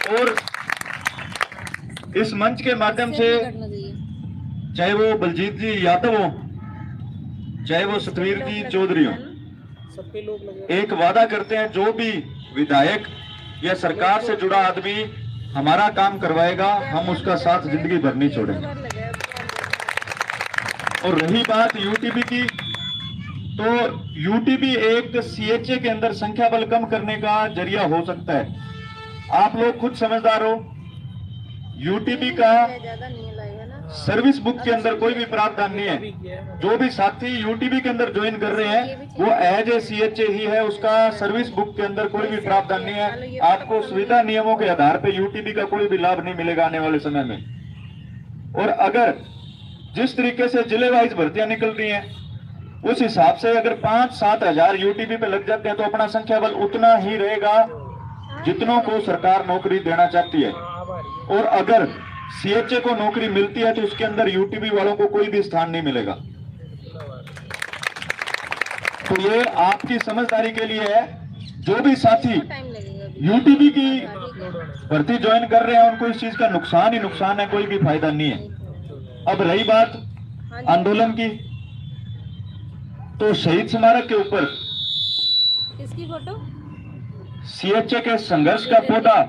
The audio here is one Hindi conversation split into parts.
और इस मंच के माध्यम से चाहे वो बलजीत जी यादव हो, चाहे वो सतवीर जी चौधरी हो, एक वादा करते हैं, जो भी विधायक या सरकार से जुड़ा आदमी हमारा काम करवाएगा, हम उसका साथ जिंदगी भर नहीं छोड़ेंगे। और रही बात यूटीबी की, तो यूटीबी एक सीएचए के अंदर संख्या बल कम करने का जरिया हो सकता है। आप लोग खुद समझदार हो, यूटीबी का सर्विस बुक के अंदर कोई भी प्रावधान नहीं है। जो भी साथी यूटीबी के अंदर ज्वाइन कर रहे हैं वो एज ए सीएचए ही है, उसका सर्विस बुक के अंदर कोई भी प्रावधान नहीं है। आपको सुविधा नियमों के आधार पर यूटीबी का कोई भी लाभ नहीं मिलेगा आने वाले समय में। और अगर जिस तरीके से जिले वाइज भर्तियां निकल रही हैं, उस हिसाब से अगर 5-7 हजार यूटीबी पे लग जाते हैं तो अपना संख्या बल उतना ही रहेगा जितनों को सरकार नौकरी देना चाहती है। और अगर सीएचए को नौकरी मिलती है तो उसके अंदर यूटीबी वालों को कोई भी स्थान नहीं मिलेगा। तो ये आपकी समझदारी के लिए है। जो भी साथी यूटीबी की भर्ती ज्वाइन कर रहे हैं उनको इस चीज का नुकसान ही नुकसान है, कोई भी फायदा नहीं है। अब रही बात आंदोलन की, तो शहीद स्मारक के ऊपर किसकी फोटो? सीएचए के संघर्ष का पौधा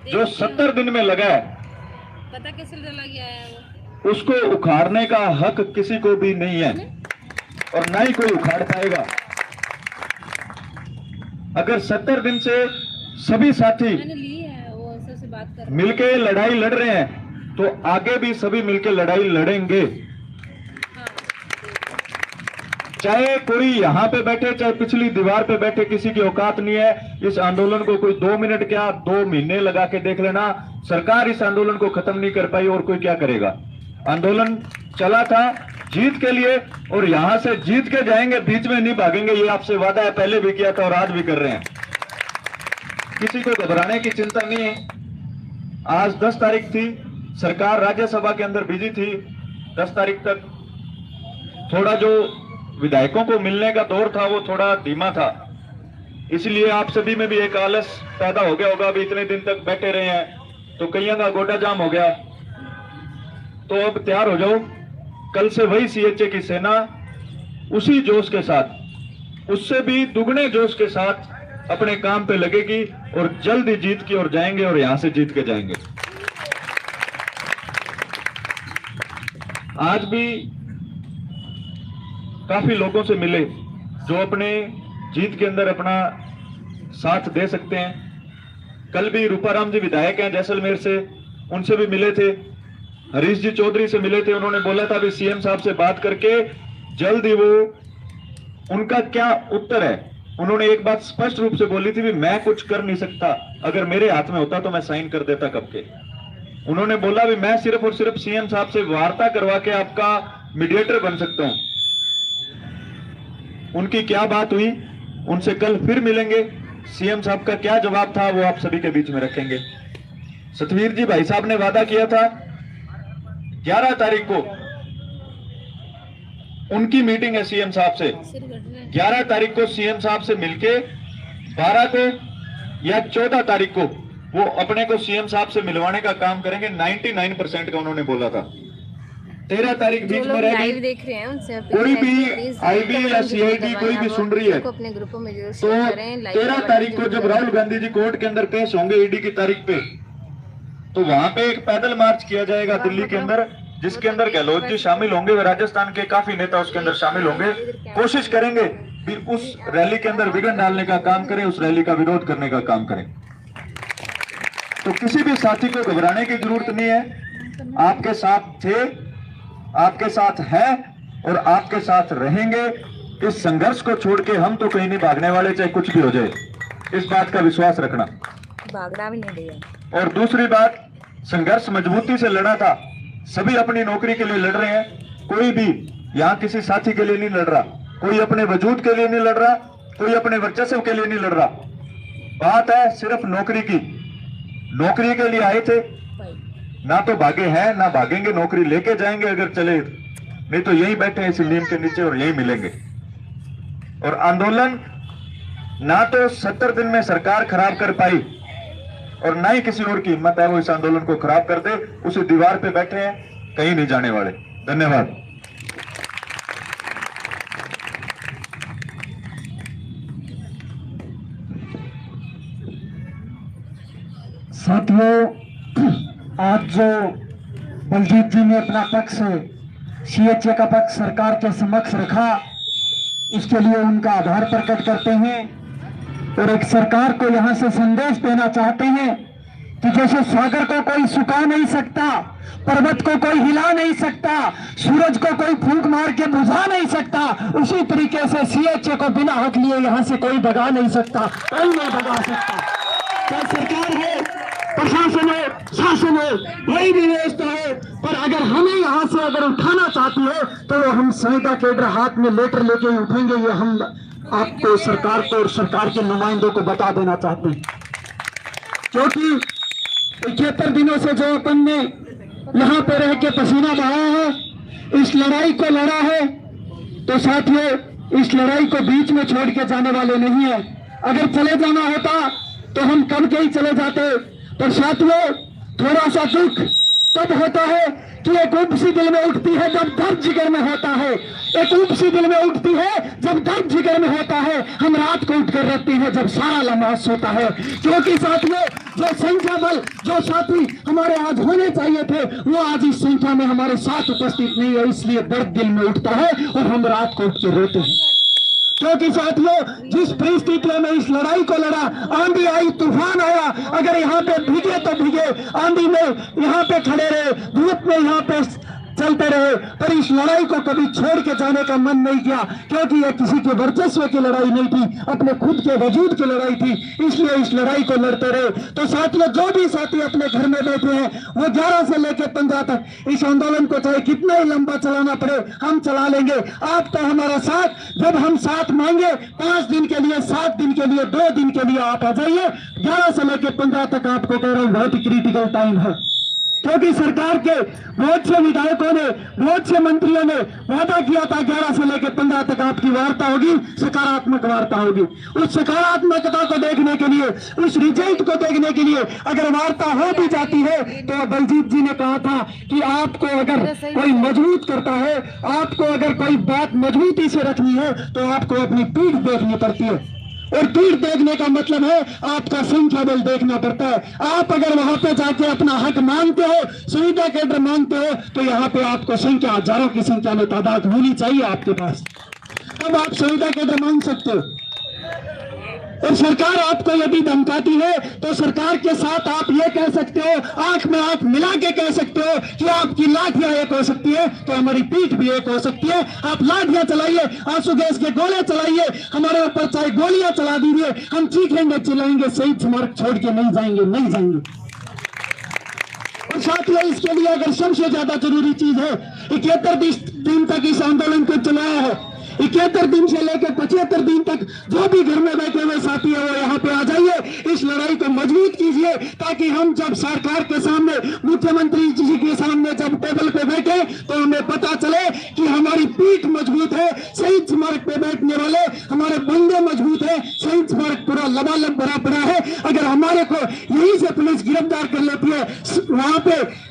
जो 70 दिन में लगा है, पता कैसे डला गया है वो? उसको उखाड़ने का हक किसी को भी नहीं है और ना ही कोई उखाड़ पाएगा। अगर 70 दिन से सभी साथी मैंने ली है, वो ऐसे बात कर मिलके लड़ाई लड़ रहे हैं तो आगे भी सभी मिलके लड़ाई लड़ेंगे। चाहे कोई यहाँ पे बैठे चाहे पिछली दीवार पे बैठे, किसी की औकात नहीं है इस आंदोलन को कोई 2 मिनट क्या 2 महीने लगा के देख लेना। सरकार इस आंदोलन को खत्म नहीं कर पाई और कोई क्या करेगा। आंदोलन चला था जीत के लिए और यहां से जीत के जाएंगे, बीच में नहीं भागेंगे। ये आपसे वादा है, पहले भी किया था और आज भी कर रहे हैं। किसी को घबराने की चिंता नहीं है। आज 10 तारीख थी, सरकार राज्यसभा के अंदर बिजी थी। 10 तारीख तक थोड़ा जो विधायकों को मिलने का दौर था वो थोड़ा धीमा था, इसलिए आप सभी में भी एक आलस पैदा हो गया होगा। अभी इतने दिन तक बैठे रहे हैं तो कईयों का गोडा जाम हो गया। तो अब तैयार हो जाओ, कल से वही सीएचए की सेना उसी जोश के साथ, उससे भी दुगने जोश के साथ अपने काम पे लगेगी और जल्द ही जीत की ओर जाएंगे और यहां से जीत के जाएंगे। आज भी काफी लोगों से मिले जो अपने जीत के अंदर अपना साथ दे सकते हैं। कल भी रूपाराम जी विधायक हैं जैसलमेर से, उनसे भी मिले थे। हरीश जी चौधरी से मिले थे, उन्होंने बोला था भी सीएम साहब से बात करके जल्द ही वो, उनका क्या उत्तर है, उन्होंने एक बात स्पष्ट रूप से बोली थी भी मैं कुछ कर नहीं सकता, अगर मेरे हाथ में होता तो मैं साइन कर देता कब के। उन्होंने बोला भी मैं सिर्फ और सिर्फ सीएम साहब से वार्ता करवा के आपका मीडिएटर बन सकता हूं। उनकी क्या बात हुई, उनसे कल फिर मिलेंगे। सीएम साहब का क्या जवाब था वो आप सभी के बीच में रखेंगे। सतवीर जी भाई साहब ने वादा किया था 11 तारीख को उनकी मीटिंग है सीएम साहब से। 11 तारीख को सीएम साहब से मिलके 12 को या 14 तारीख को वो अपने को सीएम साहब से मिलवाने का काम करेंगे। 99% का उन्होंने बोला था। 13 तारीख बीच में रहेगी। देख रहे हैं उनसे कोई भी आईबी या सीआईडी कोई भी सुन रही है अपने ग्रुपों में जरूर तो 13 तारीख को जब राहुल गांधी जी कोर्ट के अंदर पेश होंगे ईडी की तारीख पे, तो वहां पे एक पैदल मार्च किया जाएगा दिल्ली के अंदर, जिसके अंदर गहलोत जी शामिल होंगे, वे राजस्थान के काफी नेता उसके अंदर शामिल होंगे। कोशिश करेंगे कि उस रैली के अंदर विघ्न डालने का काम करें, उस रैली का विरोध करने का काम करें। तो किसी भी साथी को घबराने की जरूरत नहीं है। आपके साथ थे, आपके साथ है और आपके साथ रहेंगे। इस संघर्ष को छोड़ के हम तो कहीं नहीं भागने वाले, चाहे कुछ भी हो जाए, इस बात का विश्वास रखना। भागना भी नहीं दिया। और दूसरी बात, संघर्ष मजबूती से लड़ा था, सभी अपनी नौकरी के लिए लड़ रहे हैं। कोई भी यहाँ किसी साथी के लिए नहीं लड़ रहा, कोई अपने वजूद के लिए नहीं लड़ रहा, कोई अपने वर्चस्व के लिए नहीं लड़ रहा। बात है सिर्फ नौकरी की। नौकरी के लिए आए थे, ना तो भागे हैं ना भागेंगे, नौकरी लेके जाएंगे अगर चले, नहीं तो यही बैठे हैं इस नीम के नीचे और यही मिलेंगे। और आंदोलन ना तो 70 दिन में सरकार खराब कर पाई, और ना ही किसी और की हिम्मत है वो इस आंदोलन को खराब कर दे। उसी दीवार पे बैठे हैं, कहीं नहीं जाने वाले। धन्यवाद। साथियों, आज जो बलजीत जी ने अपना पक्ष सीएचए का पक्ष सरकार के समक्ष रखा, इसके लिए उनका आभार प्रकट करते हैं और एक सरकार को यहां से संदेश देना चाहते हैं कि जैसे सागर को कोई सुखा नहीं सकता, पर्वत को कोई हिला नहीं सकता, सूरज को कोई फूंक मार के बुझा नहीं सकता, उसी तरीके से सीएचए को बिना हक लिए यहां से कोई भगा नहीं सकता, कोई नहीं भगा सकता। क्या सरकार है, प्रशासन है, शासन है, कोई भी व्यवस्था है, पर अगर हमें यहाँ से अगर उठाना चाहती है तो वो हम संविदा केडर हाथ में लेटर लेके उठेंगे। ये हम आपको, सरकार को और सरकार के नुमाइंदों को बता देना चाहते हैं, क्योंकि 71 दिनों से जो अपन ने यहाँ पे रह के पसीना बहाया है, इस लड़ाई को लड़ा है, तो साथियों इस लड़ाई को बीच में छोड़ के जाने वाले नहीं है। अगर चले जाना होता तो हम कब के ही चले जाते, पर साथियों थोड़ा सा दुख तब होता है कि एक ऊपसी दिल में उठती है जब दर्द जिगर में होता है, एक ऊपसी दिल में उठती है जब दर्द जिगर में होता है। हम रात को उठकर रहते हैं जब सारा लम्हा होता है, क्योंकि साथियों जो संख्या बल, जो साथी हमारे आज होने चाहिए थे, वो आज इस संख्या में हमारे साथ उपस्थित नहीं है, इसलिए दर्द दिल में उठता है और हम रात को उठ के रोते हैं। क्योंकि साथियों जिस परिस्थितियों में इस लड़ाई को लड़ा, आंधी आई, तूफान आया, अगर यहाँ पे भीगे तो भीगे, आंधी में यहाँ पे खड़े रहे, धूप में यहाँ पे चलते रहे, पर इस लड़ाई को कभी छोड़ के जाने का मन नहीं किया, क्योंकि यह किसी के वर्चस्व की लड़ाई नहीं थी, अपने खुद के वजूद की लड़ाई थी, इसलिए इस लड़ाई को लड़ते रहे। तो साथियों जो भी साथी अपने घर में बैठे हैं वो 11 से लेकर 15 तक इस आंदोलन को चाहे कितना ही लंबा चलाना पड़े हम चला लेंगे। आपका हमारा साथ, जब हम साथ मांगे 5 दिन के लिए, 7 दिन के लिए, 2 दिन के लिए आप आ जाइए। 11 से लेकर 15 तक आपको कह रहा हूं बहुत ही क्रिटिकल टाइम है, क्योंकि सरकार के बहुत से विधायकों ने, बहुत से मंत्रियों ने वादा किया था 11 से लेकर 15 तक आपकी वार्ता होगी, सकारात्मक वार्ता होगी। उस सकारात्मकता को देखने के लिए, उस रिजल्ट को देखने के लिए अगर वार्ता हो भी जाती है तो बलजीत जी ने कहा था कि आपको अगर कोई मजबूत करता है, आपको अगर कोई बात मजबूती से रखनी है तो आपको अपनी पीठ देखनी पड़ती है, और पीठ देखने का मतलब है आपका संख्या बल देखना पड़ता है। आप अगर वहां पे जाके अपना हक मांगते हो, सुविधा केंद्र मांगते हो, तो यहाँ पे आपको संख्या, हजारों की संख्या में तादाद होनी चाहिए आपके पास, तब आप सुविधा केंद्र मांग सकते हो। और सरकार आपको यदि धमकाती है तो सरकार के साथ आप ये कह सकते हो, आंख में आंख मिला के कह सकते हो कि आपकी लाठियां एक हो सकती है तो हमारी पीठ भी एक हो सकती है। आप लाठियां चलाइए, आंसू गैस के गोले चलाइए, हमारे ऊपर चाहे गोलियां चला दीजिए, हम चीखेंगे, चिल्लाएंगे, शहीद स्मारक छोड़ के नहीं जाएंगे, नहीं जाएंगे। और साथियों इसके लिए अगर सबसे ज्यादा जरूरी चीज है, 71 दिन तक इस आंदोलन को चलाया है, 71 दिन से लेकर 75 दिन तक जो भी घर में बैठे हुए साथी है वो यहाँ पे आ जाइए, इस लड़ाई को मजबूत कीजिए, ताकि हम जब सरकार के सामने, मुख्यमंत्री जी के सामने जब टेबल पे बैठे तो हमें पता चले कि हमारी पीठ मजबूत है, शहीद स्मारक पे बैठने वाले हमारे बंदे मजबूत है, शहीद स्मारक पूरा लबालब भरा पड़ा है। अगर हमारे को यहीं से पुलिस गिरफ्तार कर लेती है, वहां पे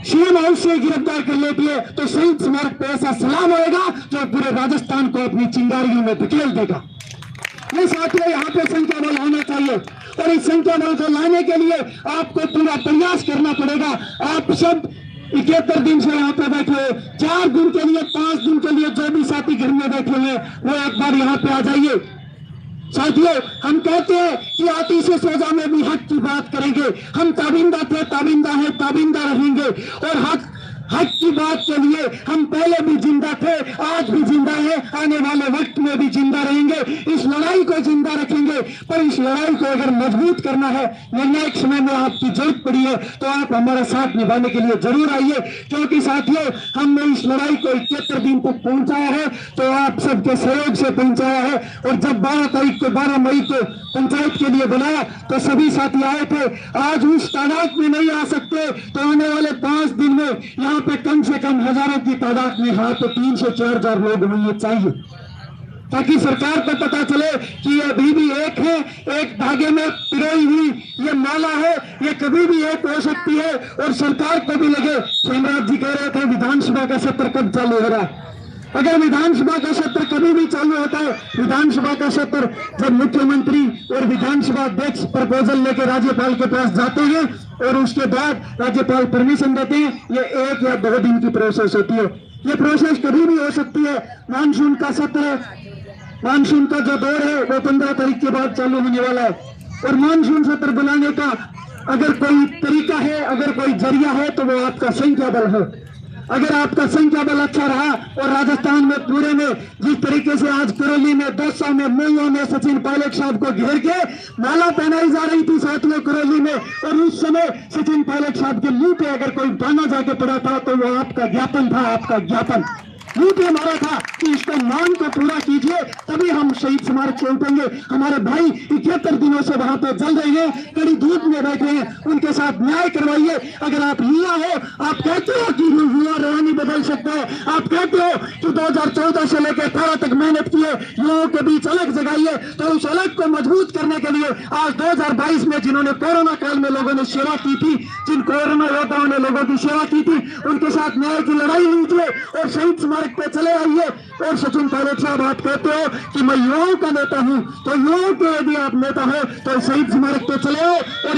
सीएम हाउस से गिरफ्तार कर लेती है, तो शहीद स्मारक पे ऐसा सलाम होएगा जो पूरे राजस्थान को अपनी चिंगारियों में धकेल देगा। ये साथियों यहाँ पे संख्या बल होना चाहिए, और इस संख्या बल को लाने के लिए आपको पूरा प्रयास करना पड़ेगा। आप सब 71 दिन से यहाँ पे बैठे हुए, 4 दिन के लिए, 5 दिन के लिए जो भी साथी घर में बैठे हुए वो एक बार यहाँ पे आ जाइए। साथियों हम कहते हैं कि आती से सजा में भी हक की बात करेंगे। हम ताबिंदा थे, ताबिंदा है, ताबिंदा रहेंगे, और हक की बात के लिए हम पहले भी जिंदा थे, आज भी जिंदा है, आने वाले वक्त में भी जिंदा रहेंगे। इस लड़ाई को जिंदा रखेंगे, पर इस लड़ाई को अगर मजबूत करना है, निर्णायक समय में आपकी जरूरत पड़ी है तो आप हमारा साथ निभाने के लिए जरूर आइए, क्योंकि साथियों हमने इस लड़ाई को 71 दिन तक पहुंचाया है तो आप सबके सहयोग से पहुंचाया है। और जब 12 मई को पंचायत के लिए बुलाया तो सभी साथी आए थे। आज उस तादाद में नहीं आ सकते तो आने वाले 5 दिन में यहाँ पे कम से कम हजारों की तादाद में यहाँ पे 3 से 4 हजार लोग होने चाहिए, ताकि सरकार को पता चले कि ये अभी भी एक है, एक धागे में पिरोई हुई ये माला है, ये कभी भी एक हो सकती है। और सरकार को भी लगे, हेमराज जी कह रहे थे विधानसभा का सत्र कब चालू हो रहा है। अगर विधानसभा का सत्र कभी भी चालू होता है, विधानसभा का सत्र जब मुख्यमंत्री और विधानसभा अध्यक्ष प्रपोजल लेकर राज्यपाल के पास जाते हैं और उसके बाद राज्यपाल परमिशन देते हैं, ये 1 या 2 दिन की प्रोसेस होती है। ये प्रोसेस कभी भी हो सकती है। मानसून का सत्र, मानसून का जो दौर है वो 15 तारीख के बाद चालू होने वाला है। और मानसून सत्र बुलाने का अगर कोई तरीका है, अगर कोई जरिया है, तो वो आपका संख्या बल है। अगर आपका संख्या बल अच्छा रहा और राजस्थान में पूरे में जिस तरीके से आज करौली में, दौसा में, मऊआ में सचिन पायलट साहब को घेर के माला पहनाई जा रही थी साथियों करौली में, और उस समय सचिन पायलट साहब के मुंह पे अगर कोई दाना जाके पड़ा था तो वो आपका ज्ञापन था, आपका ज्ञापन मुंह पे हमारा था कि इसको मांग को पूरा कीजिए, तभी हम शहीद स्मारक से उठेंगे। हमारे भाई 71 दिनों से वहां पे जल रहे हैं, कड़ी धूप में बैठे हैं, उनके साथ न्याय करवाइए। अगर आप युवा हो, आप कहते हो कि युवा रवानी बदल सकता है, आप कहते हो कि 2014 से लेकर 18 तक मेहनत किए, युवाओं के बीच अलग जगाइए, तो उस अलग को मजबूत करने के लिए आज 2022 में जिन्होंने कोरोना काल में लोगों ने सेवा की थी, जिन कोरोना योद्धाओं ने लोगों की सेवा की थी, उनके साथ न्याय की लड़ाई लीजिए और शहीद स्मारक पे चले आइए। और सचिन पायलट साहब आप कहते हो कि मैं युवाओं का नेता हूं, तो युवाओं के यदि आप नेता हो तो शहीद स्मारक पे चले आओ और